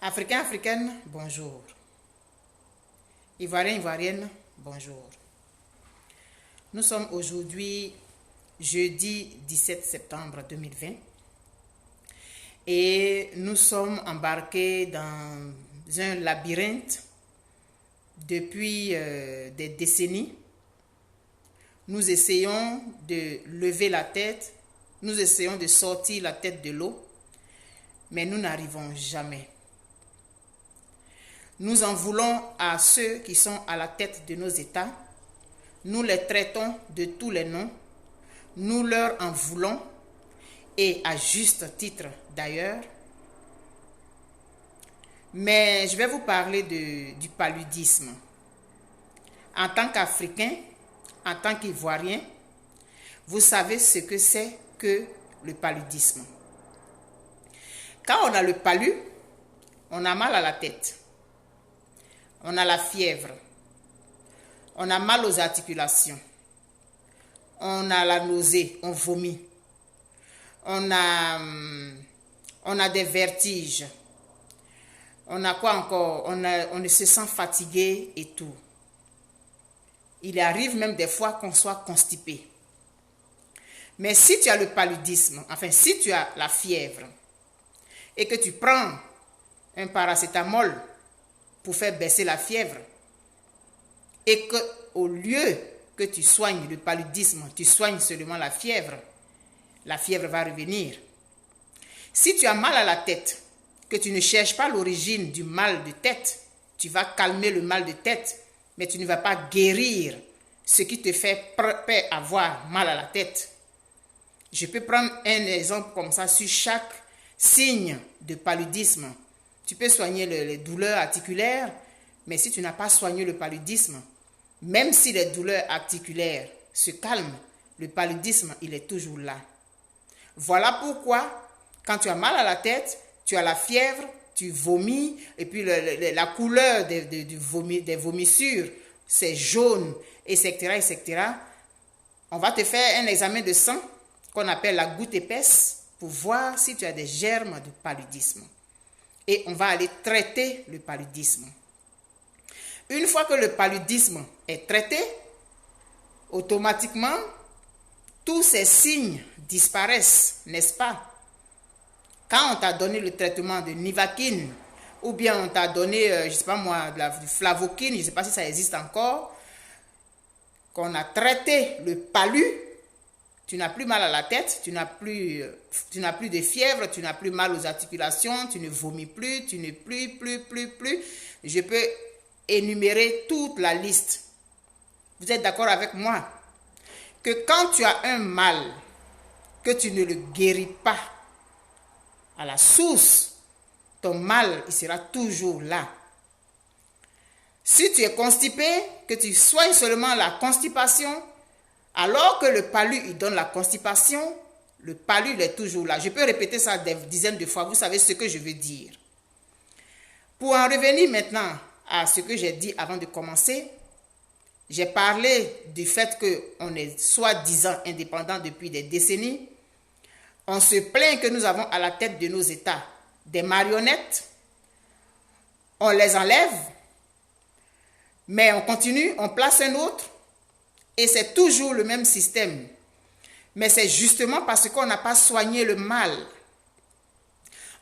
Africains, Africaines, bonjour. Ivoiriens, Ivoiriennes, bonjour. Nous sommes aujourd'hui jeudi 17 septembre 2020 et nous sommes embarqués dans un labyrinthe depuis des décennies. Nous essayons de lever la tête, nous essayons de sortir la tête de l'eau, mais nous n'arrivons jamais. Nous en voulons à ceux qui sont à la tête de nos États. Nous les traitons de tous les noms. Nous leur en voulons, et à juste titre d'ailleurs. Mais je vais vous parler du paludisme. En tant qu'Africain, en tant qu'Ivoirien, vous savez ce que c'est que le paludisme. Quand on a le palu, on a mal à la tête. On a la fièvre, on a mal aux articulations, on a la nausée, on vomit, on a des vertiges, on a quoi encore? On se sent fatigué et tout. Il arrive même des fois qu'on soit constipé. Mais si tu as le paludisme, enfin si tu as la fièvre et que tu prends un paracétamol pour faire baisser la fièvre, et que au lieu que tu soignes le paludisme, tu soignes seulement la fièvre va revenir. Si tu as mal à la tête, que tu ne cherches pas l'origine du mal de tête, tu vas calmer le mal de tête, mais tu ne vas pas guérir ce qui te fait avoir mal à la tête. Je peux prendre un exemple comme ça sur chaque signe de paludisme. Tu peux soigner les douleurs articulaires, mais si tu n'as pas soigné le paludisme, même si les douleurs articulaires se calment, le paludisme, il est toujours là. Voilà pourquoi, quand tu as mal à la tête, tu as la fièvre, tu vomis, et puis la couleur des vomissures, c'est jaune, etc., etc. On va te faire un examen de sang qu'on appelle la goutte épaisse pour voir si tu as des germes de paludisme. Et on va aller traiter le paludisme. Une fois que le paludisme est traité, automatiquement, tous ces signes disparaissent, n'est-ce pas? Quand on t'a donné le traitement de Nivaquine, ou bien on t'a donné, je ne sais pas moi, du Flavoquine, je ne sais pas si ça existe encore, qu'on a traité le palu, tu n'as plus mal à la tête, tu n'as plus de fièvre, tu n'as plus mal aux articulations, tu ne vomis plus, tu n'es plus. Je peux énumérer toute la liste. Vous êtes d'accord avec moi? Que quand tu as un mal, que tu ne le guéris pas à la source, ton mal, il sera toujours là. Si tu es constipé, que tu soignes seulement la constipation, alors que le palu, il donne la constipation, le palu, il est toujours là. Je peux répéter ça des dizaines de fois. Vous savez ce que je veux dire. Pour en revenir maintenant à ce que j'ai dit avant de commencer, j'ai parlé du fait qu'on est soi-disant indépendant depuis des décennies. On se plaint que nous avons à la tête de nos États des marionnettes. On les enlève, mais on continue, on place un autre. Et c'est toujours le même système. Mais c'est justement parce qu'on n'a pas soigné le mal.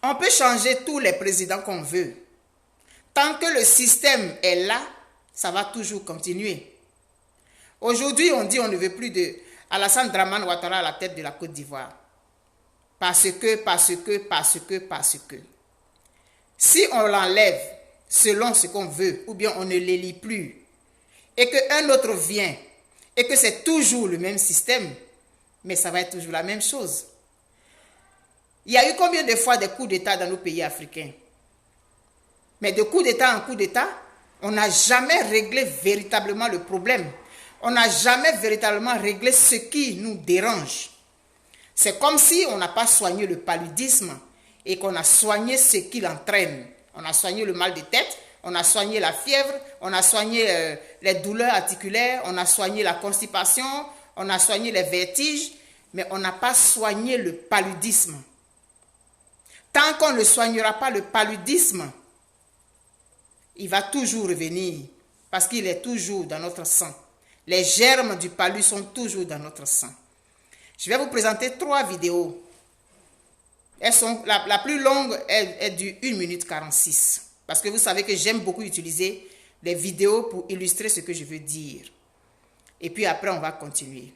On peut changer tous les présidents qu'on veut. Tant que le système est là, ça va toujours continuer. Aujourd'hui, on dit on ne veut plus de Alassane Dramane Ouattara à la tête de la Côte d'Ivoire. Parce que. Si on l'enlève selon ce qu'on veut, ou bien on ne l'élit plus, et qu'un autre vient, et que c'est toujours le même système, mais ça va être toujours la même chose. Il y a eu combien de fois des coups d'État dans nos pays africains? Mais de coup d'État en coup d'État, on n'a jamais réglé véritablement le problème. On n'a jamais véritablement réglé ce qui nous dérange. C'est comme si on n'a pas soigné le paludisme et qu'on a soigné ce qui l'entraîne. On a soigné le mal de tête, on a soigné la fièvre, on a soigné les douleurs articulaires, on a soigné la constipation, on a soigné les vertiges, mais on n'a pas soigné le paludisme. Tant qu'on ne soignera pas le paludisme, il va toujours revenir parce qu'il est toujours dans notre sang. Les germes du palu sont toujours dans notre sang. Je vais vous présenter 3 vidéos. Elles sont, la plus longue est du 1 minute 46. Parce que vous savez que j'aime beaucoup utiliser les vidéos pour illustrer ce que je veux dire. Et puis après, on va continuer.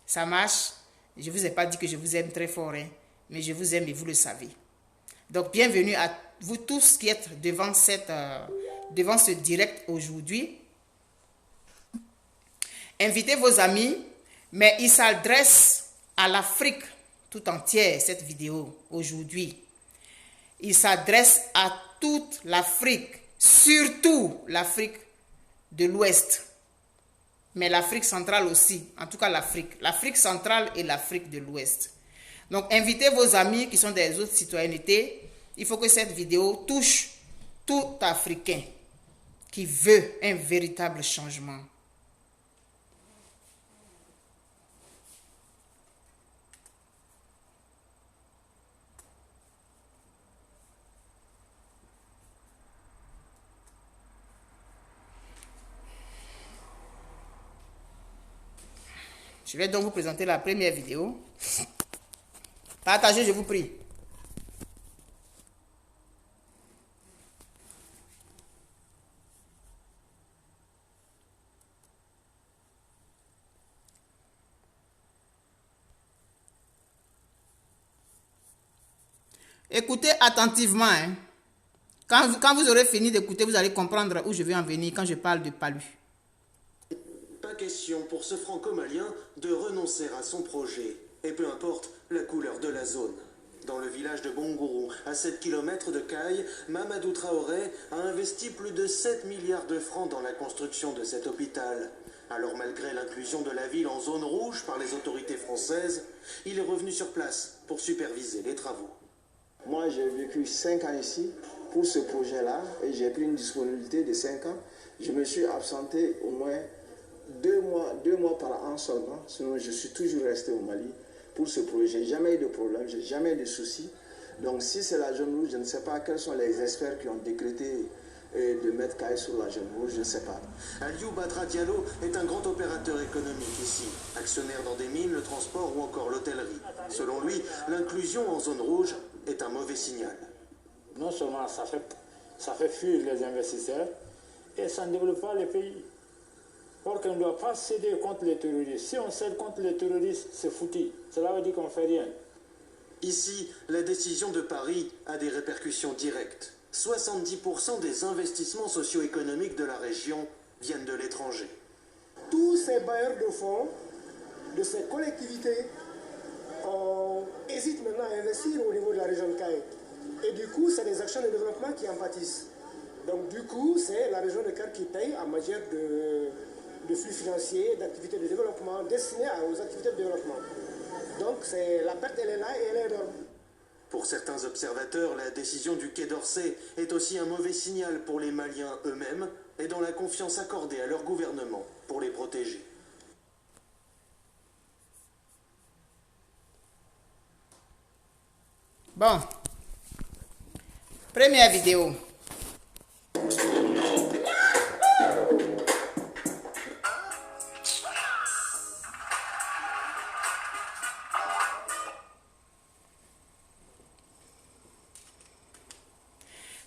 Ça marche. Je ne vous ai pas dit que je vous aime très fort, hein, mais je vous aime et vous le savez. Donc, bienvenue à vous tous qui êtes devant ce direct aujourd'hui. Invitez vos amis, mais il s'adresse à l'Afrique tout entière, cette vidéo, aujourd'hui. Il s'adresse à toute l'Afrique, surtout l'Afrique de l'Ouest. Mais l'Afrique centrale aussi, en tout cas l'Afrique centrale et l'Afrique de l'Ouest. Donc, invitez vos amis qui sont des autres citoyennetés. Il faut que cette vidéo touche tout Africain qui veut un véritable changement. Je vais donc vous présenter la première vidéo. Partagez, je vous prie. Écoutez attentivement. Hein. Quand vous aurez fini d'écouter, vous allez comprendre où je vais en venir quand je parle de palu. Pas question pour ce franco-malien de renoncer à son projet, et peu importe la couleur de la zone. Dans le village de Bongourou, à 7 km de Caille, Mamadou Traoré a investi plus de 7 milliards de francs dans la construction de cet hôpital. Alors malgré l'inclusion de la ville en zone rouge par les autorités françaises, il est revenu sur place pour superviser les travaux. Moi j'ai vécu 5 ans ici pour ce projet-là et j'ai pris une disponibilité de 5 ans. Je me suis absenté au moins 2 mois par an seulement, sinon je suis toujours resté au Mali pour ce projet. J'ai jamais eu de problème, j'ai jamais eu de soucis. Donc si c'est la zone rouge, je ne sais pas quels sont les experts qui ont décrété de mettre Caille sur la zone rouge, je ne sais pas. Aliou Badra Diallo est un grand opérateur économique ici, actionnaire dans des mines, le transport ou encore l'hôtellerie. Selon lui, l'inclusion en zone rouge est un mauvais signal. Non seulement ça fait fuir les investisseurs et ça ne développe pas le pays. Or qu'on ne doit pas céder contre les terroristes. Si on cède contre les terroristes, c'est foutu. Cela veut dire qu'on ne fait rien. Ici, la décision de Paris a des répercussions directes. 70% des investissements socio-économiques de la région viennent de l'étranger. Tous ces bailleurs de fonds, de ces collectivités, hésitent maintenant à investir au niveau de la région de Caille. Et du coup, c'est les actions de développement qui en pâtissent. Donc du coup, c'est la région de Caille qui paye en matière de flux financiers, d'activités de développement, destinées aux activités de développement. Donc la perte, elle est là et elle est énorme. Pour certains observateurs, la décision du Quai d'Orsay est aussi un mauvais signal pour les Maliens eux-mêmes et dans la confiance accordée à leur gouvernement pour les protéger. Bon. Première vidéo.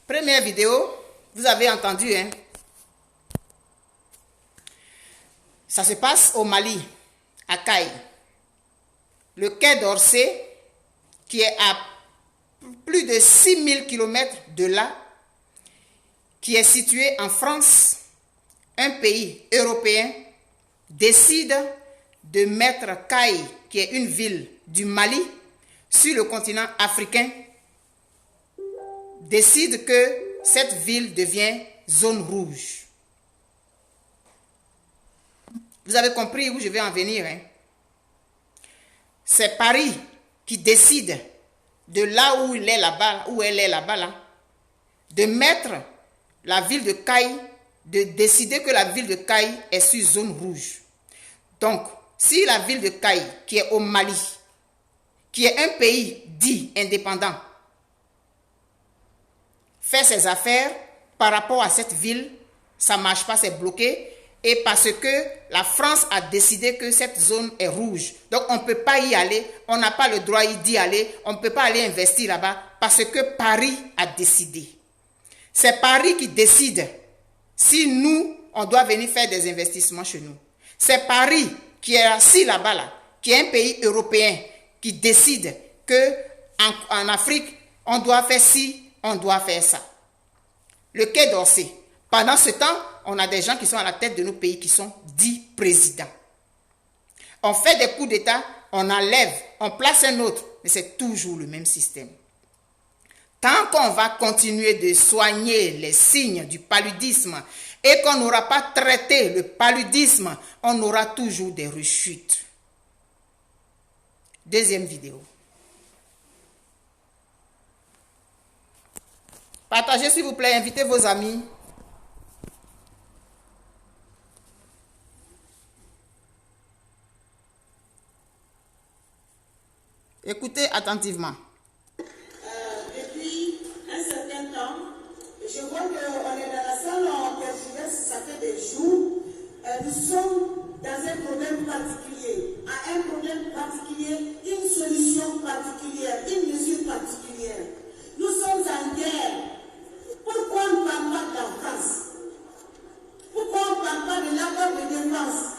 Première vidéo, vous avez entendu, hein? Ça se passe au Mali, à Caille. Le quai d'Orsay, qui est à plus de 6000 km de là, qui est situé en France, un pays européen, décide de mettre Caille, qui est une ville du Mali, sur le continent africain, décide que cette ville devient zone rouge. Vous avez compris où je vais en venir, hein? C'est Paris qui décide de là où il est là-bas, où elle est là-bas, là, de mettre la ville de Caille, de décider que la ville de Caille est sur zone rouge. Donc, si la ville de Caille, qui est au Mali, qui est un pays dit indépendant, fait ses affaires, par rapport à cette ville, ça ne marche pas, c'est bloqué. Et parce que la France a décidé que cette zone est rouge. Donc on ne peut pas y aller, on n'a pas le droit d'y aller, on ne peut pas aller investir là-bas parce que Paris a décidé. C'est Paris qui décide si nous, on doit venir faire des investissements chez nous. C'est Paris qui est assis là-bas, là, qui est un pays européen qui décide qu'en Afrique, on doit faire ci, on doit faire ça. Le Quai d'Orsay. Pendant ce temps, on a des gens qui sont à la tête de nos pays qui sont dits présidents. On fait des coups d'État, on enlève, on place un autre, mais c'est toujours le même système. Tant qu'on va continuer de soigner les signes du paludisme et qu'on n'aura pas traité le paludisme, on aura toujours des rechutes. Deuxième vidéo. Partagez s'il vous plaît, invitez vos amis. Écoutez attentivement. Depuis un certain temps, je vois qu'on est dans la salle en Portugal, ça fait des jours. Nous sommes dans un problème particulier. À un problème particulier, une solution particulière, une mesure particulière. Nous sommes en guerre. Pourquoi on ne parle pas de la France? Pourquoi on ne parle pas de l'accord de défense?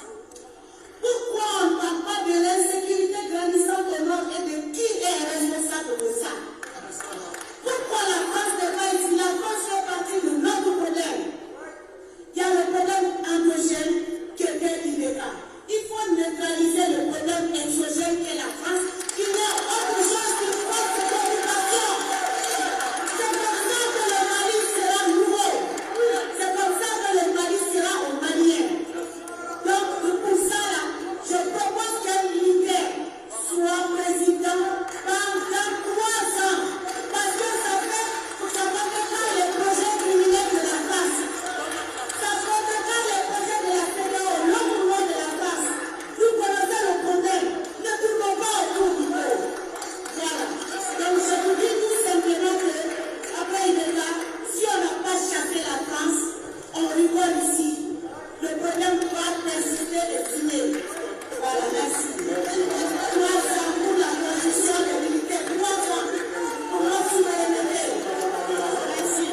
Pourquoi on ne parle pas de l'insécurité grandissante au nord et de qui est responsable de ça? Pourquoi la France n'est pas ici? La France fait partie de notre problème. Il y a le problème endogène qui est bien illégal. Il faut neutraliser le problème exogène qui est la France. Il y a autre chose qui force cette occupation. C'est comme ça que le Mali sera nouveau. C'est comme ça que le Mali sera au Malien. Donc, pour ça, là, je propose qu'un militaire soit président pendant 3 ans. Parce que ça fait pas les projets criminels de la France. Ça fait pas les projets de la CEDEAO au long cours de la France. Vous connaissez le problème. Ne tournons pas autour du pot. Voilà. Donc, je vous dis tout simplement que, après une étape, si on n'a pas chassé la France, on rigole ici. Le problème va persister et finir. Voilà, merci. 3 ans pour la transition des militaires. 3 ans pour la souveraineté. Merci.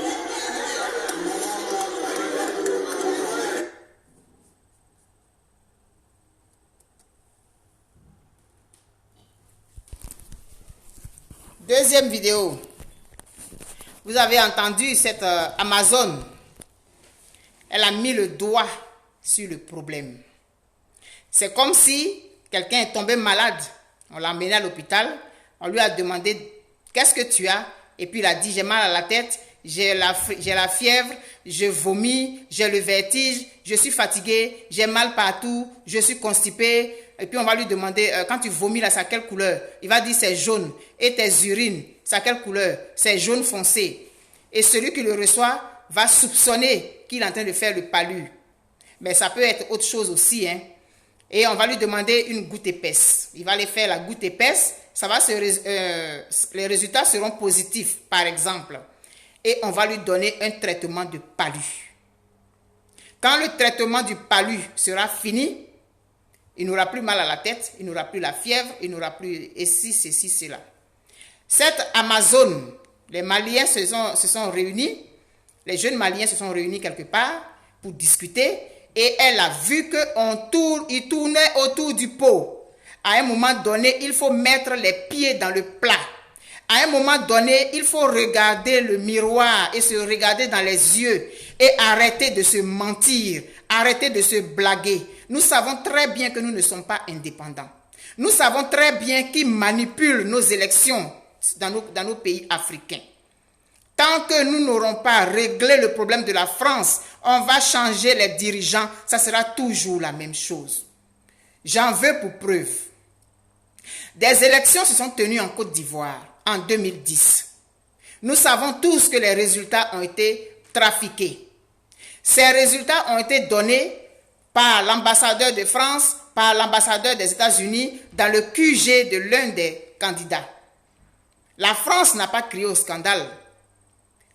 Deuxième vidéo. Vous avez entendu cette Amazon. Elle a mis le doigt sur le problème. C'est comme si quelqu'un est tombé malade. On l'a emmené à l'hôpital. On lui a demandé qu'est-ce que tu as. Et puis il a dit j'ai mal à la tête, j'ai la fièvre, je vomis, j'ai le vertige, je suis fatigué, j'ai mal partout, je suis constipé. Et puis on va lui demander quand tu vomis là, c'est à quelle couleur? Il va dire c'est jaune. Et tes urines, c'est à quelle couleur? C'est jaune foncé. Et celui qui le reçoit va soupçonner qu'il est en train de faire le palu. Mais ça peut être autre chose aussi, hein. Et on va lui demander une goutte épaisse. Il va aller faire la goutte épaisse. Ça va les résultats seront positifs, par exemple. Et on va lui donner un traitement de palu. Quand le traitement du palu sera fini, il n'aura plus mal à la tête, il n'aura plus la fièvre, il n'aura plus et ceci, cela. Cette Amazon, les Maliens se sont réunis, les jeunes Maliens se sont réunis quelque part pour discuter. Et elle a vu qu'il tournait autour du pot. À un moment donné, il faut mettre les pieds dans le plat. À un moment donné, il faut regarder le miroir et se regarder dans les yeux et arrêter de se mentir, arrêter de se blaguer. Nous savons très bien que nous ne sommes pas indépendants. Nous savons très bien qui manipule nos élections dans nos pays africains. Tant que nous n'aurons pas réglé le problème de la France, on va changer les dirigeants, ça sera toujours la même chose. J'en veux pour preuve. Des élections se sont tenues en Côte d'Ivoire en 2010. Nous savons tous que les résultats ont été trafiqués. Ces résultats ont été donnés par l'ambassadeur de France, par l'ambassadeur des États-Unis dans le QG de l'un des candidats. La France n'a pas crié au scandale.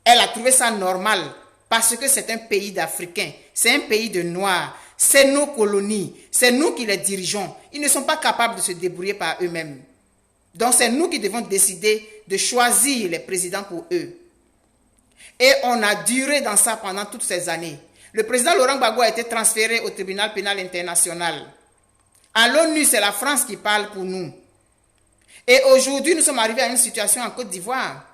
Elle a trouvé ça normal parce que c'est un pays d'Africains, c'est un pays de Noirs, c'est nos colonies, c'est nous qui les dirigeons. Ils ne sont pas capables de se débrouiller par eux-mêmes. Donc c'est nous qui devons décider de choisir les présidents pour eux. Et on a duré dans ça pendant toutes ces années. Le président Laurent Gbagbo a été transféré au tribunal pénal international. À l'ONU, c'est la France qui parle pour nous. Et aujourd'hui, nous sommes arrivés à une situation en Côte d'Ivoire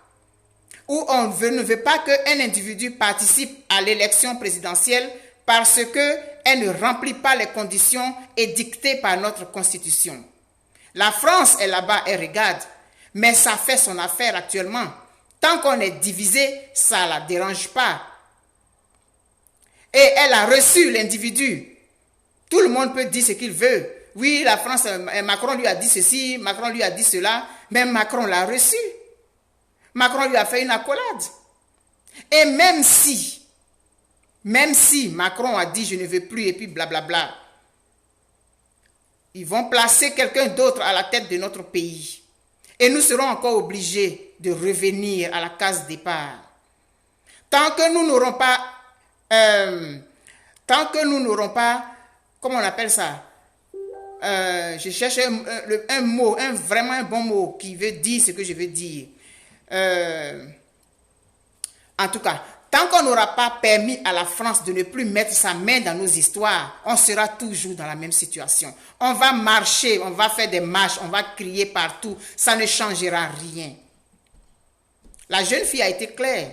où on ne veut pas qu'un individu participe à l'élection présidentielle parce qu'elle ne remplit pas les conditions édictées par notre constitution. La France est là-bas, elle regarde, mais ça fait son affaire actuellement. Tant qu'on est divisé, ça ne la dérange pas. Et elle a reçu l'individu. Tout le monde peut dire ce qu'il veut. Oui, la France, Macron lui a dit ceci, Macron lui a dit cela, mais Macron l'a reçu. Macron lui a fait une accolade. Et même si Macron a dit je ne veux plus et puis blablabla, ils vont placer quelqu'un d'autre à la tête de notre pays. Et nous serons encore obligés de revenir à la case départ. Tant que nous n'aurons pas, comment on appelle ça? Je cherche un mot, vraiment un bon mot qui veut dire ce que je veux dire. En tout cas, tant qu'on n'aura pas permis à la France de ne plus mettre sa main dans nos histoires, on sera toujours dans la même situation. On va marcher, on va faire des marches, on va crier partout, ça ne changera rien. La jeune fille a été claire.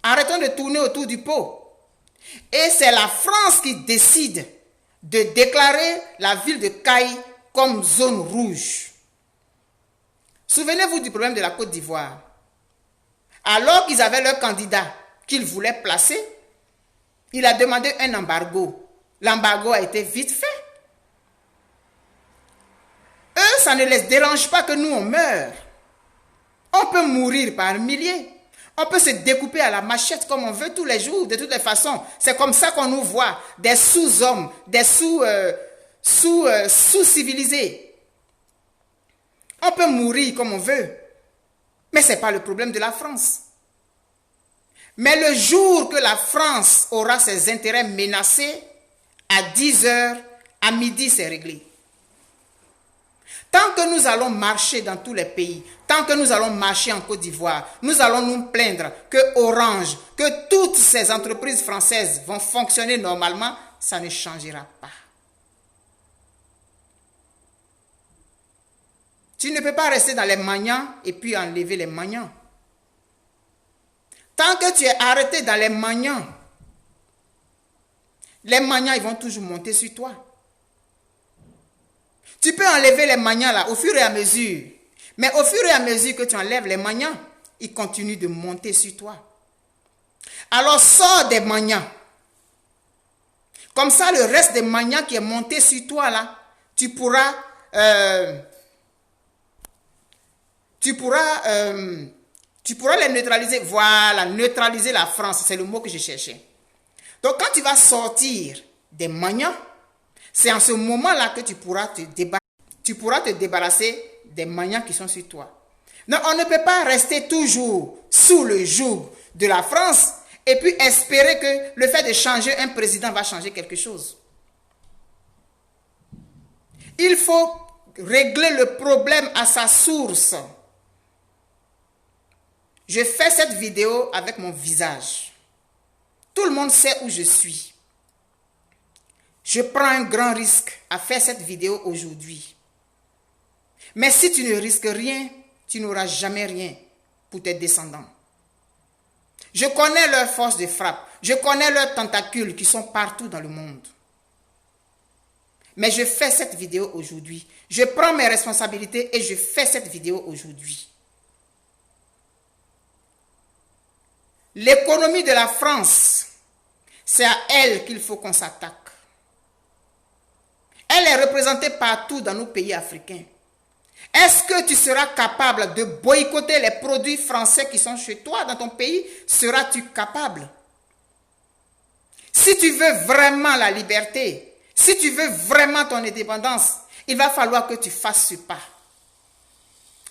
Arrêtons de tourner autour du pot. Et c'est la France qui décide de déclarer la ville de Caille comme zone rouge. Souvenez-vous du problème de la Côte d'Ivoire. Alors qu'ils avaient leur candidat qu'ils voulaient placer, il a demandé un embargo. L'embargo a été vite fait. Eux, ça ne les dérange pas que nous, on meure. On peut mourir par milliers. On peut se découper à la machette comme on veut tous les jours, de toutes les façons. C'est comme ça qu'on nous voit, des sous-hommes, des sous-civilisés. On peut mourir comme on veut. Mais ce n'est pas le problème de la France. Mais le jour que la France aura ses intérêts menacés, à 10 heures, à midi, c'est réglé. Tant que nous allons marcher dans tous les pays, tant que nous allons marcher en Côte d'Ivoire, nous allons nous plaindre que Orange, que toutes ces entreprises françaises vont fonctionner normalement, ça ne changera pas. Tu ne peux pas rester dans les magnans et puis enlever les magnans. Tant que tu es arrêté dans les magnans ils vont toujours monter sur toi. Tu peux enlever les magnans là au fur et à mesure. Mais au fur et à mesure que tu enlèves les magnans, ils continuent de monter sur toi. Alors sors des magnans. Comme ça, le reste des magnans qui est monté sur toi là, tu pourras les neutraliser. Voilà, neutraliser la France, c'est le mot que je cherchais. Donc quand tu vas sortir des magnans, c'est en ce moment-là que tu pourras te débarrasser des magnans qui sont sur toi. Non, on ne peut pas rester toujours sous le joug de la France et puis espérer que le fait de changer un président va changer quelque chose. Il faut régler le problème à sa source. Je fais cette vidéo avec mon visage. Tout le monde sait où je suis. Je prends un grand risque à faire cette vidéo aujourd'hui. Mais si tu ne risques rien, tu n'auras jamais rien pour tes descendants. Je connais leurs forces de frappe. Je connais leurs tentacules qui sont partout dans le monde. Mais je fais cette vidéo aujourd'hui. Je prends mes responsabilités et je fais cette vidéo aujourd'hui. L'économie de la France, c'est à elle qu'il faut qu'on s'attaque. Elle est représentée partout dans nos pays africains. Est-ce que tu seras capable de boycotter les produits français qui sont chez toi, dans ton pays? Seras-tu capable? Si tu veux vraiment la liberté, si tu veux vraiment ton indépendance, il va falloir que tu fasses ce pas.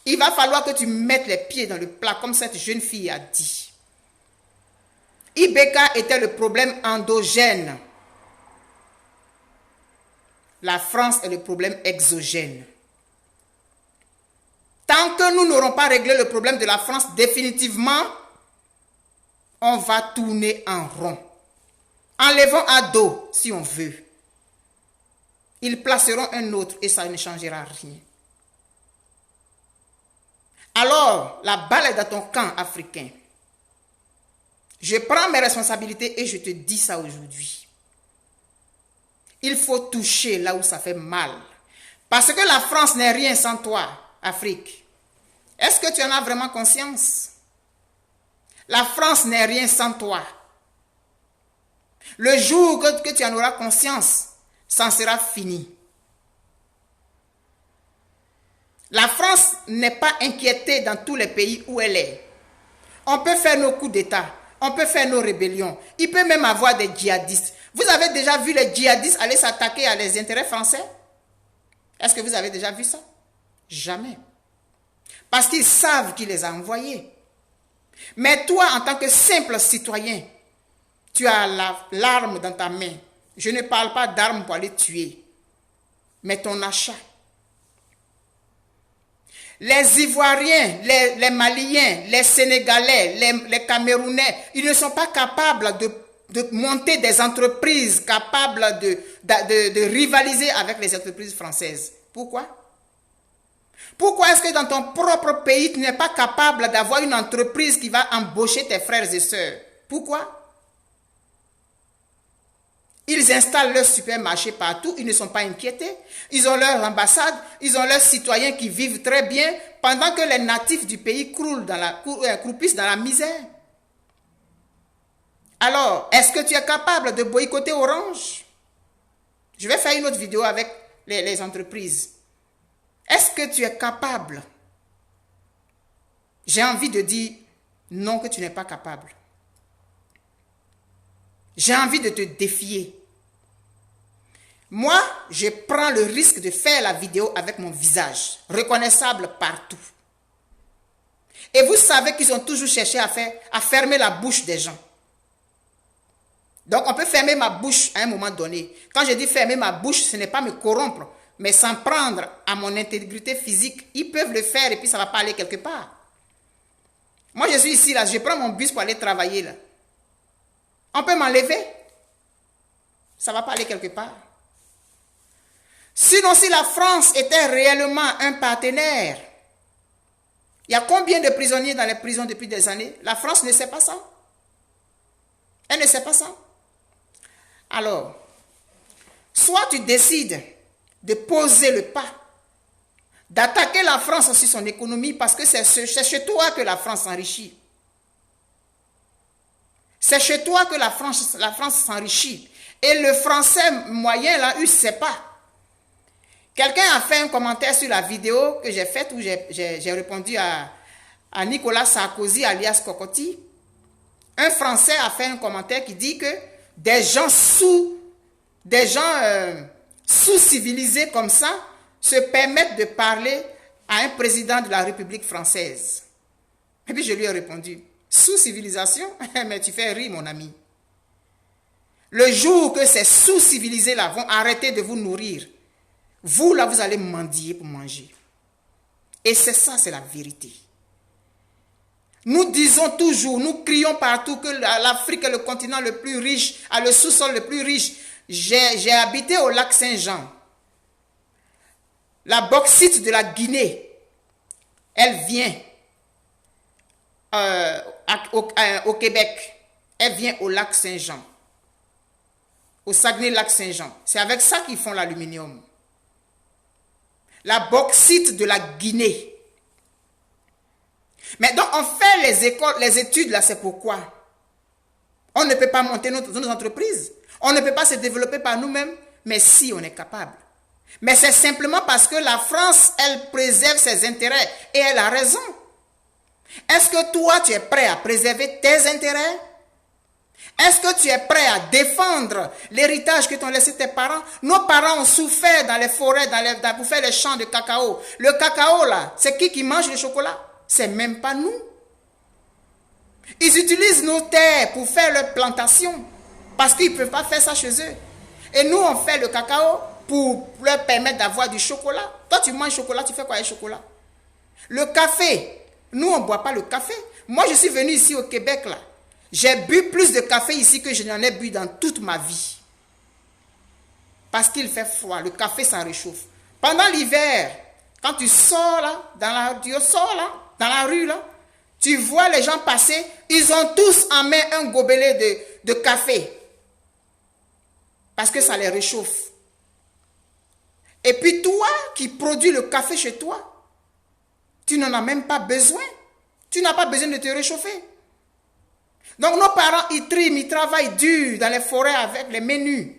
Il va falloir que tu mettes les pieds dans le plat, comme cette jeune fille a dit. Ibeka était le problème endogène. La France est le problème exogène. Tant que nous n'aurons pas réglé le problème de la France définitivement, on va tourner en rond. Enlevons à dos si on veut. Ils placeront un autre et ça ne changera rien. Alors, la balle est dans ton camp africain. Je prends mes responsabilités et je te dis ça aujourd'hui. Il faut toucher là où ça fait mal. Parce que la France n'est rien sans toi, Afrique. Est-ce que tu en as vraiment conscience? La France n'est rien sans toi. Le jour que tu en auras conscience, ça en sera fini. La France n'est pas inquiétée dans tous les pays où elle est. On peut faire nos coups d'État, on peut faire nos rébellions. Il peut même avoir des djihadistes. Vous avez déjà vu les djihadistes aller s'attaquer à les intérêts français? Est-ce que vous avez déjà vu ça? Jamais. Parce qu'ils savent qui les a envoyés. Mais toi, en tant que simple citoyen, tu as l'arme dans ta main. Je ne parle pas d'armes pour aller tuer, mais ton achat. Les Ivoiriens, les Maliens, les Sénégalais, les Camerounais, ils ne sont pas capables de monter des entreprises capables de rivaliser avec les entreprises françaises. Pourquoi? Pourquoi est-ce que dans ton propre pays, tu n'es pas capable d'avoir une entreprise qui va embaucher tes frères et sœurs? Pourquoi? Ils installent leurs supermarchés partout, ils ne sont pas inquiétés. Ils ont leurs ambassades, ils ont leurs citoyens qui vivent très bien, pendant que les natifs du pays croupissent dans la misère. Alors, est-ce que tu es capable de boycotter Orange? Je vais faire une autre vidéo avec les entreprises. Est-ce que tu es capable? J'ai envie de dire non, que tu n'es pas capable. J'ai envie de te défier. Moi, je prends le risque de faire la vidéo avec mon visage, reconnaissable partout. Et vous savez qu'ils ont toujours cherché à fermer la bouche des gens. Donc, on peut fermer ma bouche à un moment donné. Quand je dis fermer ma bouche, ce n'est pas me corrompre, mais s'en prendre à mon intégrité physique. Ils peuvent le faire et puis ça ne va pas aller quelque part. Moi, je suis ici, là, je prends mon bus pour aller travailler, là. On peut m'enlever. Ça ne va pas aller quelque part. Sinon, si la France était réellement un partenaire, il y a combien de prisonniers dans les prisons depuis des années? La France ne sait pas ça. Elle ne sait pas ça. Alors, soit tu décides de poser le pas, d'attaquer la France sur son économie, parce que c'est chez toi que la France s'enrichit. C'est chez toi que la France s'enrichit. Et le français moyen, là, il ne sait pas. Quelqu'un a fait un commentaire sur la vidéo que j'ai faite où j'ai répondu à Nicolas Sarkozy, alias Cocotti. Un Français a fait un commentaire qui dit que des gens sous-civilisés comme ça se permettent de parler à un président de la République française. Et puis je lui ai répondu, sous-civilisation? Mais tu fais rire, mon ami. Le jour que ces sous-civilisés-là vont arrêter de vous nourrir, vous, là, vous allez mendier pour manger. Et c'est ça, c'est la vérité. Nous disons toujours, nous crions partout que l'Afrique est le continent le plus riche, a le sous-sol le plus riche. J'ai habité au lac Saint-Jean. La bauxite de la Guinée, elle vient au Québec. Elle vient au lac Saint-Jean. Au Saguenay-Lac Saint-Jean. C'est avec ça qu'ils font l'aluminium. La bauxite de la Guinée. Mais donc, on fait les études, là, c'est pourquoi. On ne peut pas monter nos entreprises. On ne peut pas se développer par nous-mêmes, mais si on est capable. Mais c'est simplement parce que la France, elle préserve ses intérêts et elle a raison. Est-ce que toi, tu es prêt à préserver tes intérêts? Est-ce que tu es prêt à défendre l'héritage que t'ont laissé tes parents? Nos parents ont souffert dans les forêts, pour faire les champs de cacao. Le cacao, là, c'est qui mange le chocolat? C'est même pas nous. Ils utilisent nos terres pour faire leurs plantations parce qu'ils ne peuvent pas faire ça chez eux. Et nous, on fait le cacao pour leur permettre d'avoir du chocolat. Toi, tu manges chocolat, tu fais quoi avec le chocolat? Le café, nous, on ne boit pas le café. Moi, je suis venu ici au Québec, là. J'ai bu plus de café ici que je n'en ai bu dans toute ma vie. Parce qu'il fait froid. Le café, ça réchauffe. Pendant l'hiver, quand tu sors là, dans la rue, là, tu vois les gens passer, ils ont tous en main un gobelet de café. Parce que ça les réchauffe. Et puis toi qui produis le café chez toi, tu n'en as même pas besoin. Tu n'as pas besoin de te réchauffer. Donc nos parents, ils triment, ils travaillent dur dans les forêts avec les menus.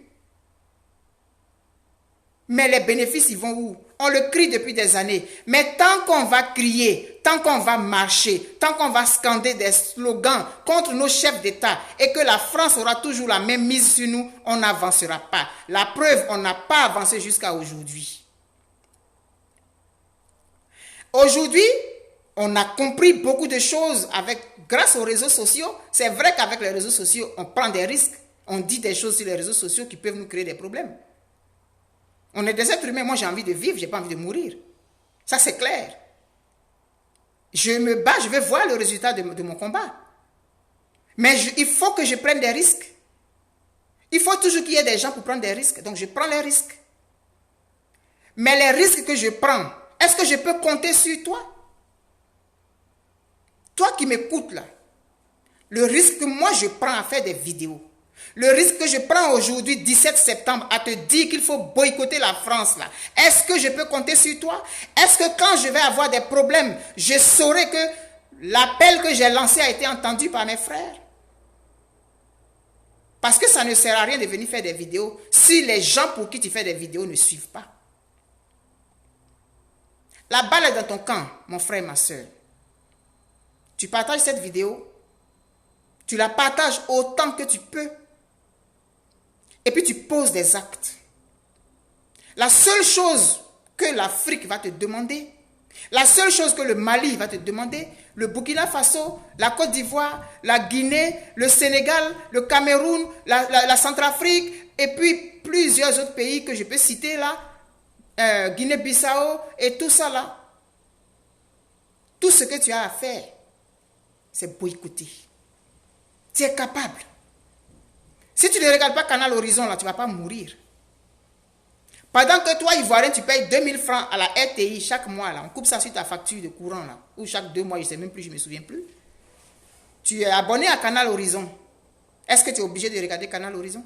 Mais les bénéfices, ils vont où? On le crie depuis des années. Mais tant qu'on va crier, tant qu'on va marcher, tant qu'on va scander des slogans contre nos chefs d'État et que la France aura toujours la même mise sur nous, on n'avancera pas. La preuve, on n'a pas avancé jusqu'à aujourd'hui. Aujourd'hui, on a compris beaucoup de choses grâce aux réseaux sociaux. C'est vrai qu'avec les réseaux sociaux, on prend des risques. On dit des choses sur les réseaux sociaux qui peuvent nous créer des problèmes. On est des êtres humains. Moi, j'ai envie de vivre, je n'ai pas envie de mourir. Ça, c'est clair. Je me bats, je vais voir le résultat de mon combat. Mais il faut que je prenne des risques. Il faut toujours qu'il y ait des gens pour prendre des risques. Donc, je prends les risques. Mais les risques que je prends, est-ce que je peux compter sur toi? Toi qui m'écoutes là, le risque que moi je prends à faire des vidéos, le risque que je prends aujourd'hui, 17 septembre, à te dire qu'il faut boycotter la France là, est-ce que je peux compter sur toi? Est-ce que quand je vais avoir des problèmes, je saurai que l'appel que j'ai lancé a été entendu par mes frères? Parce que ça ne sert à rien de venir faire des vidéos si les gens pour qui tu fais des vidéos ne suivent pas. La balle est dans ton camp, mon frère et ma soeur. Tu partages cette vidéo, tu la partages autant que tu peux, et puis tu poses des actes. La seule chose que l'Afrique va te demander, la seule chose que le Mali va te demander, le Burkina Faso, la Côte d'Ivoire, la Guinée, le Sénégal, le Cameroun, la Centrafrique, et puis plusieurs autres pays que je peux citer là, Guinée-Bissau et tout ça là. Tout ce que tu as à faire, c'est boycotter. Tu es capable. Si tu ne regardes pas Canal Horizon, là, tu ne vas pas mourir. Pendant que toi, Ivoirien, tu payes 2000 francs à la RTI chaque mois, là, on coupe ça sur ta facture de courant, là, ou chaque 2 mois, je ne sais même plus, je ne me souviens plus. Tu es abonné à Canal Horizon. Est-ce que tu es obligé de regarder Canal Horizon?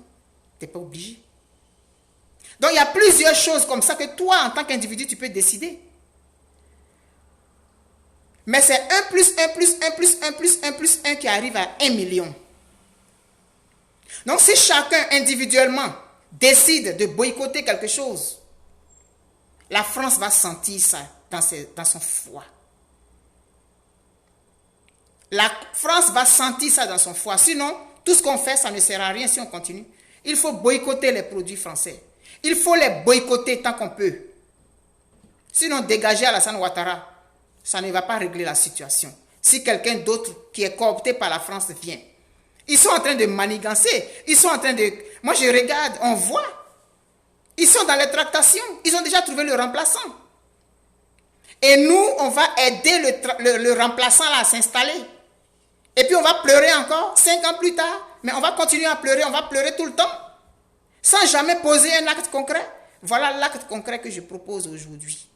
Tu n'es pas obligé. Donc, il y a plusieurs choses comme ça que toi, en tant qu'individu, tu peux décider. Mais c'est 1 plus 1 plus 1 plus 1 plus 1 plus 1 qui arrive à 1 million. Donc si chacun individuellement décide de boycotter quelque chose, la France va sentir ça dans son foie. La France va sentir ça dans son foie. Sinon, tout ce qu'on fait, ça ne sert à rien si on continue. Il faut boycotter les produits français. Il faut les boycotter tant qu'on peut. Sinon, dégager Alassane Ouattara, ça ne va pas régler la situation. Si quelqu'un d'autre qui est coopté par la France vient. Ils sont en train de manigancer. Ils sont en train de... Moi, je regarde, on voit. Ils sont dans les tractations. Ils ont déjà trouvé le remplaçant. Et nous, on va aider le remplaçant là, à s'installer. Et puis, on va pleurer encore 5 ans plus tard. Mais on va continuer à pleurer. On va pleurer tout le temps. Sans jamais poser un acte concret. Voilà l'acte concret que je propose aujourd'hui.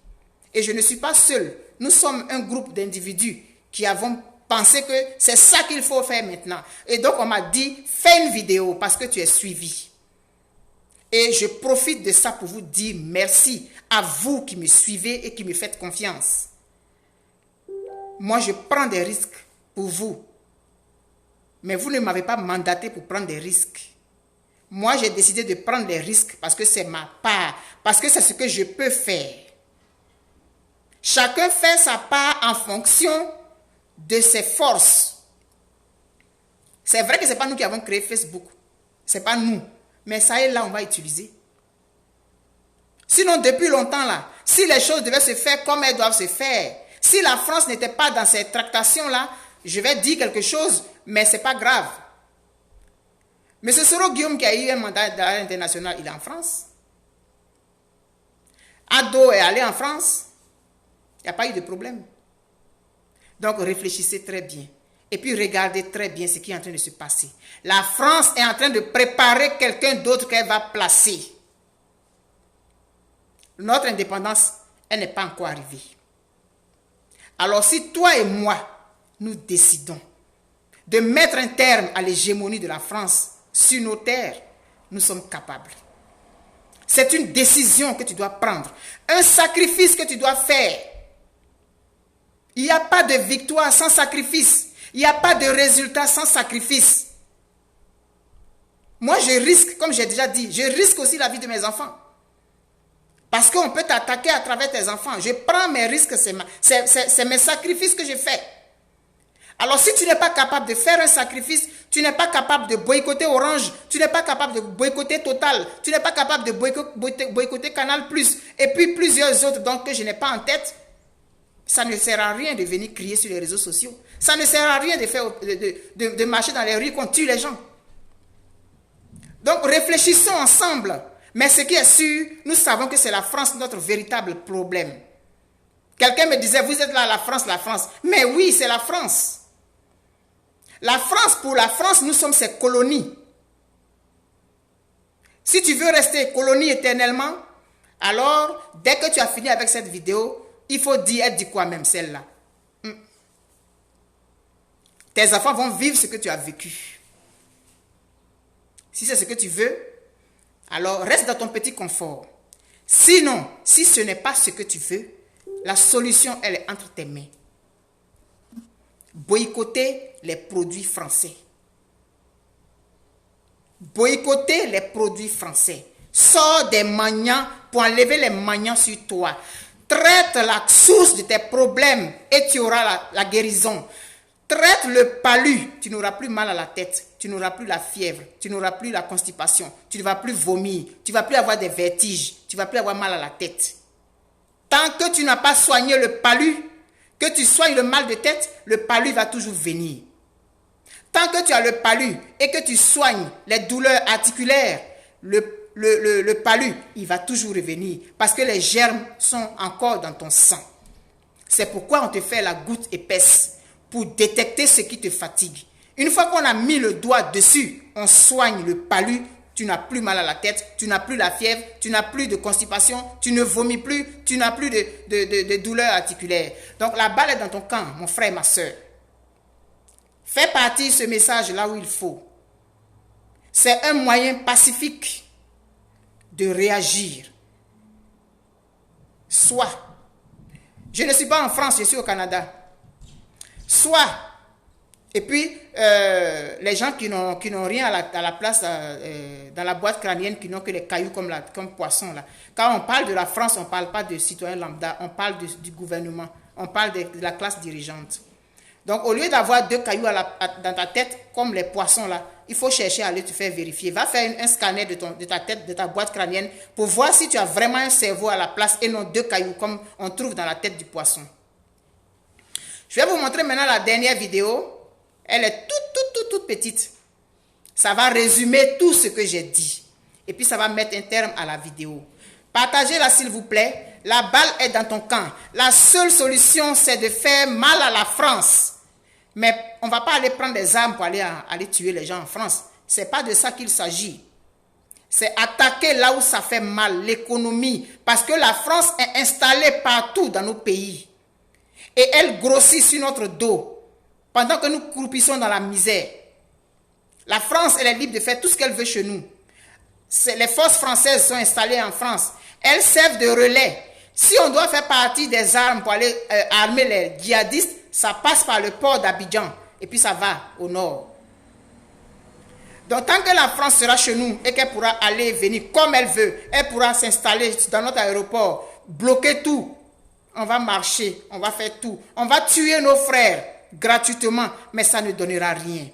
Et je ne suis pas seul. Nous sommes un groupe d'individus qui avons pensé que c'est ça qu'il faut faire maintenant. Et donc, on m'a dit, fais une vidéo parce que tu es suivi. Et je profite de ça pour vous dire merci à vous qui me suivez et qui me faites confiance. Moi, je prends des risques pour vous. Mais vous ne m'avez pas mandaté pour prendre des risques. Moi, j'ai décidé de prendre des risques parce que c'est ma part. Parce que c'est ce que je peux faire. Chacun fait sa part en fonction de ses forces. C'est vrai que ce n'est pas nous qui avons créé Facebook. Ce n'est pas nous. Mais ça est là, on va utiliser. Sinon, depuis longtemps là, si les choses devaient se faire comme elles doivent se faire, si la France n'était pas dans ces tractations là, je vais dire quelque chose, mais ce n'est pas grave. M. Soro Guillaume qui a eu un mandat d'arrêt international, il est en France. Ado est allé en France. Il n'y a pas eu de problème. Donc réfléchissez très bien. Et puis regardez très bien ce qui est en train de se passer. La France est en train de préparer quelqu'un d'autre qu'elle va placer. Notre indépendance, elle n'est pas encore arrivée. Alors si toi et moi, nous décidons de mettre un terme à l'hégémonie de la France sur nos terres, nous sommes capables. C'est une décision que tu dois prendre, un sacrifice que tu dois faire. Il n'y a pas de victoire sans sacrifice. Il n'y a pas de résultat sans sacrifice. Moi, je risque, comme j'ai déjà dit, je risque aussi la vie de mes enfants. Parce qu'on peut t'attaquer à travers tes enfants. Je prends mes risques, c'est mes sacrifices que je fais. Alors si tu n'es pas capable de faire un sacrifice, tu n'es pas capable de boycotter Orange, tu n'es pas capable de boycotter Total, tu n'es pas capable de boycotter Canal+, et puis plusieurs autres donc, que je n'ai pas en tête, ça ne sert à rien de venir crier sur les réseaux sociaux. Ça ne sert à rien de marcher dans les rues qu'on tue les gens. Donc réfléchissons ensemble. Mais ce qui est sûr, nous savons que c'est la France notre véritable problème. Quelqu'un me disait, vous êtes là, la France. Mais oui, c'est la France. La France, pour la France, nous sommes ses colonies. Si tu veux rester colonie éternellement, alors, dès que tu as fini avec cette vidéo, il faut dire, elle dit quoi même, celle-là? Tes enfants vont vivre ce que tu as vécu. Si c'est ce que tu veux, alors reste dans ton petit confort. Sinon, si ce n'est pas ce que tu veux, la solution, elle est entre tes mains. Boycotter les produits français. Boycotter les produits français. Sors des maniants pour enlever les maniants sur toi. Traite la source de tes problèmes et tu auras la guérison. Traite le palu, tu n'auras plus mal à la tête, tu n'auras plus la fièvre, tu n'auras plus la constipation, tu ne vas plus vomir, tu ne vas plus avoir des vertiges, tu ne vas plus avoir mal à la tête. Tant que tu n'as pas soigné le palu, que tu soignes le mal de tête, le palu va toujours venir. Tant que tu as le palu et que tu soignes les douleurs articulaires, le palu, il va toujours revenir parce que les germes sont encore dans ton sang. C'est pourquoi on te fait la goutte épaisse pour détecter ce qui te fatigue. Une fois qu'on a mis le doigt dessus, on soigne le palu, tu n'as plus mal à la tête, tu n'as plus la fièvre, tu n'as plus de constipation, tu ne vomis plus, tu n'as plus de douleurs articulaires. Donc la balle est dans ton camp, mon frère, ma soeur. Fais partir ce message là où il faut. C'est un moyen pacifique de réagir. Soit, je ne suis pas en France, je suis au Canada. Soit, et puis les gens qui n'ont rien à la place dans la boîte crânienne, qui n'ont que les cailloux comme poisson là. Quand on parle de la France, on ne parle pas de citoyens lambda, on parle du gouvernement, on parle de la classe dirigeante. Donc au lieu d'avoir deux cailloux dans ta tête, comme les poissons là, il faut chercher à aller te faire vérifier. Va faire un scanner de ta tête, de ta boîte crânienne, pour voir si tu as vraiment un cerveau à la place et non deux cailloux comme on trouve dans la tête du poisson. Je vais vous montrer maintenant la dernière vidéo. Elle est toute petite. Ça va résumer tout ce que j'ai dit. Et puis ça va mettre un terme à la vidéo. Partagez-la s'il vous plaît. La balle est dans ton camp. La seule solution, c'est de faire mal à la France. Mais on ne va pas aller prendre des armes pour aller tuer les gens en France. Ce n'est pas de ça qu'il s'agit. C'est attaquer là où ça fait mal, l'économie. Parce que la France est installée partout dans nos pays. Et elle grossit sur notre dos, pendant que nous croupissons dans la misère. La France, elle est libre de faire tout ce qu'elle veut chez nous. Les forces françaises sont installées en France. Elles servent de relais. Si on doit faire partie des armes pour aller armer les djihadistes, ça passe par le port d'Abidjan. Et puis ça va au nord. Donc tant que la France sera chez nous et qu'elle pourra aller et venir comme elle veut, elle pourra s'installer dans notre aéroport, bloquer tout. On va marcher, on va faire tout. On va tuer nos frères gratuitement, mais ça ne donnera rien.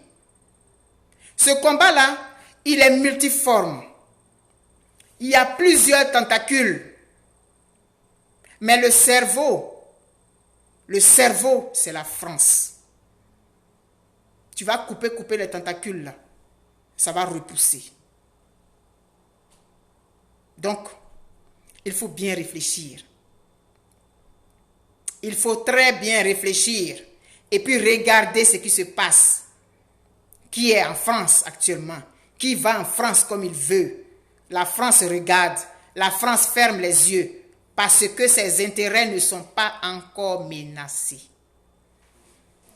Ce combat-là, il est multiforme. Il y a plusieurs tentacules. Mais le cerveau, c'est la France. tu vas couper les tentacules là. Ça va repousser. Donc, il faut bien réfléchir. Il faut très bien réfléchir et puis regarder ce qui se passe. Qui est en France actuellement? Qui va en France comme il veut? La France regarde. La France ferme les yeux parce que ses intérêts ne sont pas encore menacés.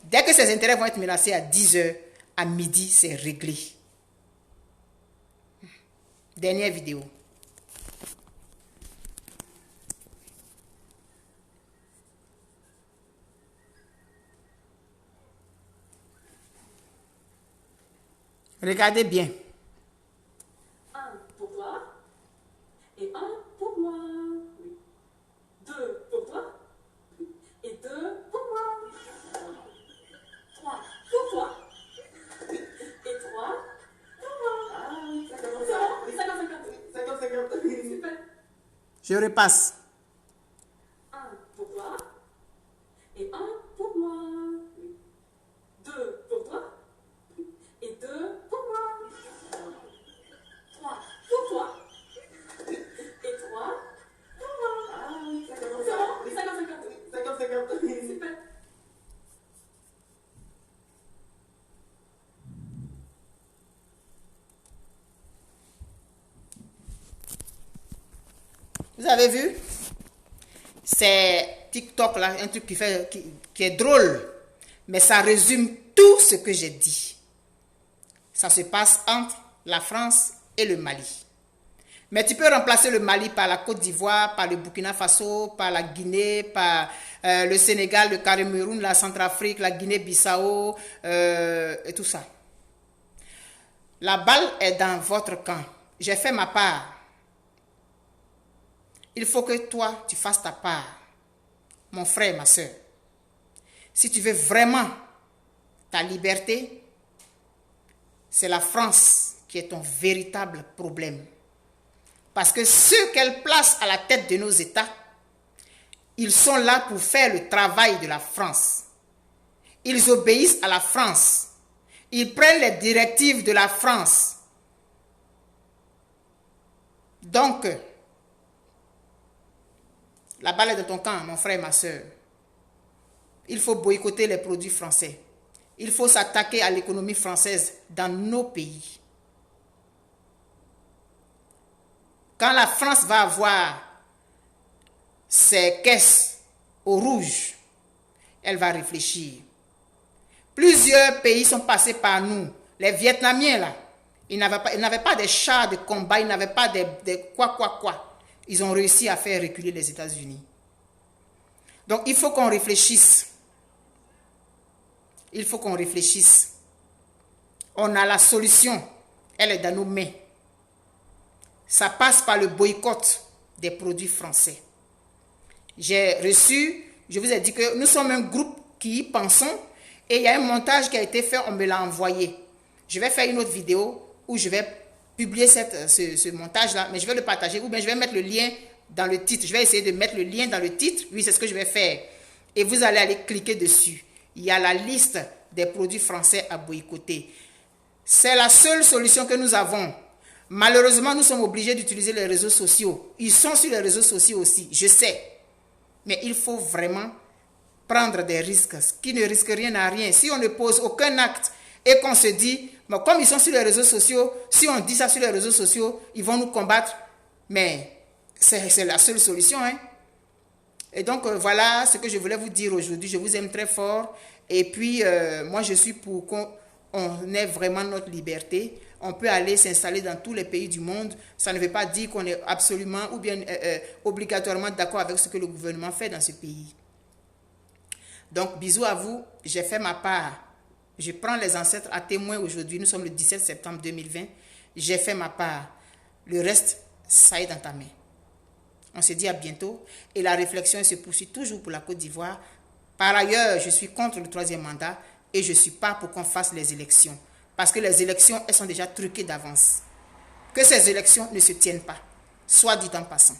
Dès que ses intérêts vont être menacés à 10 h, à midi, c'est réglé. Dernière vidéo. Regardez bien. Un pour toi et un pour moi. Oui. Deux pour toi et deux pour moi. Trois pour toi et trois pour moi. Ah oui, ça commence à... 50-50. Super. Je repasse. Un pour toi et un pour moi. Oui. Deux pour toi et deux pour moi. Trois pour toi et trois pour moi. Ah oui, ça commence à... 50-50. Super. Vous avez vu? C'est TikTok là, un truc qui est drôle. Mais ça résume tout ce que j'ai dit. Ça se passe entre la France et le Mali. Mais tu peux remplacer le Mali par la Côte d'Ivoire, par le Burkina Faso, par la Guinée, par le Sénégal, le Cameroun, la Centrafrique, la Guinée-Bissau et tout ça. La balle est dans votre camp. J'ai fait ma part. Il faut que toi, tu fasses ta part. Mon frère, ma soeur. Si tu veux vraiment ta liberté, c'est la France qui est ton véritable problème. Parce que ceux qu'elle place à la tête de nos États, ils sont là pour faire le travail de la France. Ils obéissent à la France. Ils prennent les directives de la France. Donc, la balle est dans ton camp, mon frère, ma soeur. Il faut boycotter les produits français. Il faut s'attaquer à l'économie française dans nos pays. Quand la France va avoir ses caisses au rouge, elle va réfléchir. Plusieurs pays sont passés par nous. Les Vietnamiens, là, ils n'avaient pas des chars de combat, ils n'avaient pas des quoi. Ils ont réussi à faire reculer les États-Unis. Donc, il faut qu'on réfléchisse. Il faut qu'on réfléchisse. On a la solution. Elle est dans nos mains. Ça passe par le boycott des produits français. J'ai reçu, je vous ai dit que nous sommes un groupe qui y pensons et il y a un montage qui a été fait, on me l'a envoyé. Je vais faire une autre vidéo où je vais publier ce montage-là, mais je vais le partager ou bien je vais mettre le lien dans le titre. Je vais essayer de mettre le lien dans le titre. Oui, c'est ce que je vais faire. Et vous allez aller cliquer dessus. Il y a la liste des produits français à boycotter. C'est la seule solution que nous avons. Malheureusement, nous sommes obligés d'utiliser les réseaux sociaux. Ils sont sur les réseaux sociaux aussi, je sais. Mais il faut vraiment prendre des risques. Qui ne risque rien à rien. Si on ne pose aucun acte et qu'on se dit, bon, comme ils sont sur les réseaux sociaux, si on dit ça sur les réseaux sociaux, ils vont nous combattre. Mais c'est la seule solution. Hein? Et donc, voilà ce que je voulais vous dire aujourd'hui. Je vous aime très fort. Et puis, moi, je suis pour qu'on ait vraiment notre liberté. On peut aller s'installer dans tous les pays du monde. Ça ne veut pas dire qu'on est absolument ou bien obligatoirement d'accord avec ce que le gouvernement fait dans ce pays. Donc, bisous à vous. J'ai fait ma part. Je prends les ancêtres à témoin aujourd'hui. Nous sommes le 17 septembre 2020. J'ai fait ma part. Le reste, ça est dans ta main. On se dit à bientôt. Et la réflexion se poursuit toujours pour la Côte d'Ivoire. Par ailleurs, je suis contre le 3e mandat et je ne suis pas pour qu'on fasse les élections. Parce que les élections, elles sont déjà truquées d'avance. Que ces élections ne se tiennent pas, soit dit en passant.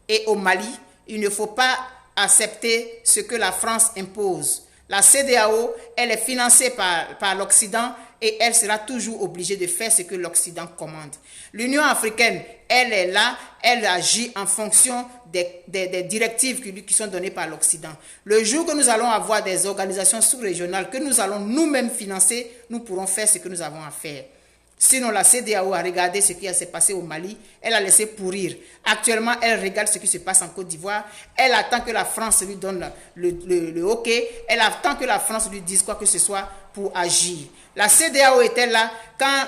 Et au Mali, il ne faut pas accepter ce que la France impose. La CEDEAO, elle est financée par l'Occident et elle sera toujours obligée de faire ce que l'Occident commande. L'Union africaine, elle est là, elle agit en fonction des directives qui sont données par l'Occident. Le jour que nous allons avoir des organisations sous-régionales que nous allons nous-mêmes financer, nous pourrons faire ce que nous avons à faire. Sinon, la CEDEAO a regardé ce qui s'est passé au Mali, elle a laissé pourrir. Actuellement, elle regarde ce qui se passe en Côte d'Ivoire, elle attend que la France lui donne le OK, elle attend que la France lui dise quoi que ce soit pour agir. La CEDEAO était là quand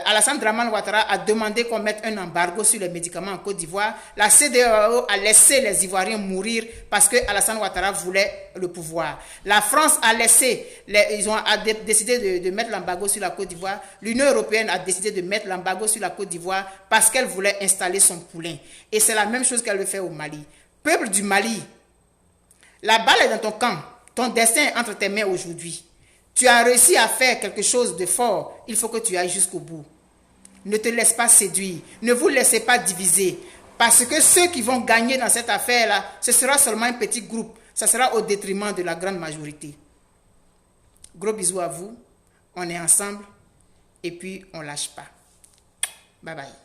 Alassane Dramane Ouattara a demandé qu'on mette un embargo sur les médicaments en Côte d'Ivoire. La CEDEAO a laissé les Ivoiriens mourir parce que Alassane Ouattara voulait le pouvoir. La France a laissé, ils ont décidé de mettre l'embargo sur la Côte d'Ivoire. L'Union européenne a décidé de mettre l'embargo sur la Côte d'Ivoire parce qu'elle voulait installer son poulain. Et c'est la même chose qu'elle veut faire au Mali. Peuple du Mali, la balle est dans ton camp. Ton destin est entre tes mains aujourd'hui. Tu as réussi à faire quelque chose de fort. Il faut que tu ailles jusqu'au bout. Ne te laisse pas séduire. Ne vous laissez pas diviser. Parce que ceux qui vont gagner dans cette affaire-là, ce sera seulement un petit groupe. Ça sera au détriment de la grande majorité. Gros bisous à vous. On est ensemble. Et puis, on ne lâche pas. Bye bye.